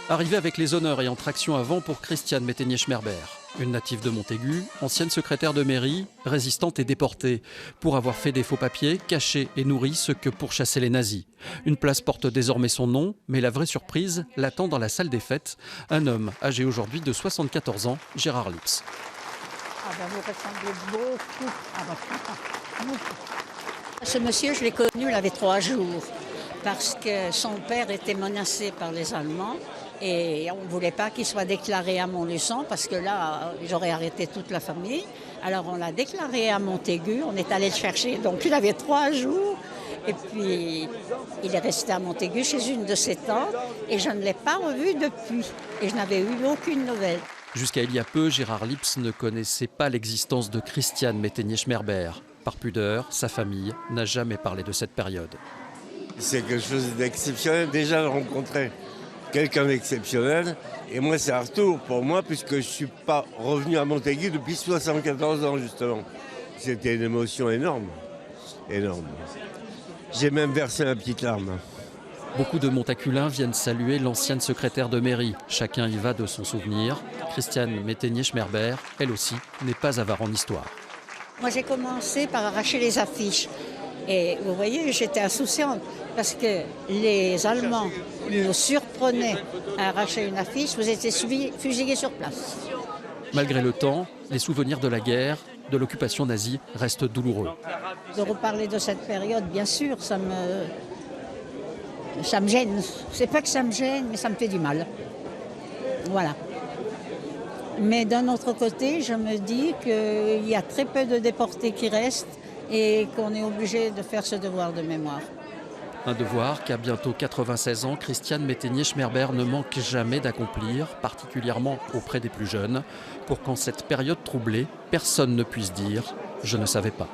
Arrivée avec les honneurs et en traction avant pour Christiane Métainier-Schmerber. Une native de Montaigu, ancienne secrétaire de mairie, résistante et déportée, pour avoir fait des faux papiers, caché et nourri ceux que pourchassaient les nazis. Une place porte désormais son nom, mais la vraie surprise l'attend dans la salle des fêtes. Un homme âgé aujourd'hui de 74 ans, Gérard Lips. Ah ben vous ressemblez beaucoup. Ce monsieur, je l'ai connu, il avait 3 jours, parce que son père était menacé par les Allemands. Et on ne voulait pas qu'il soit déclaré à Montluçon parce que là, j'aurais arrêté toute la famille. Alors on l'a déclaré à Montaigu, on est allé le chercher. Donc il avait 3 jours et puis il est resté à Montaigu chez une de ses tantes et je ne l'ai pas revu depuis. Et je n'avais eu aucune nouvelle. Jusqu'à il y a peu, Gérard Lips ne connaissait pas l'existence de Christiane Métainier-Schmerber. Par pudeur, sa famille n'a jamais parlé de cette période. C'est quelque chose d'exceptionnel déjà de rencontrer quelqu'un d'exceptionnel. Et moi, c'est un retour pour moi, puisque je ne suis pas revenu à Montaigu depuis 74 ans, justement. C'était une émotion énorme. Énorme. J'ai même versé ma petite larme. Beaucoup de Montaculins viennent saluer l'ancienne secrétaire de mairie. Chacun y va de son souvenir. Christiane Métainier-Schmerber, elle aussi, n'est pas avare en histoire. Moi, j'ai commencé par arracher les affiches. Et vous voyez, j'étais insouciante parce que les Allemands nous surprenaient à arracher une affiche, vous étiez fusillés sur place. Malgré le temps, les souvenirs de la guerre, de l'occupation nazie restent douloureux. De reparler de cette période, bien sûr, ça me gêne. C'est pas que ça me gêne, mais ça me fait du mal. Voilà. Mais d'un autre côté, je me dis qu'il y a très peu de déportés qui restent et qu'on est obligé de faire ce devoir de mémoire. Un devoir qu'à bientôt 96 ans, Christiane Métainier-Schmerber ne manque jamais d'accomplir, particulièrement auprès des plus jeunes, pour qu'en cette période troublée, personne ne puisse dire « je ne savais pas ».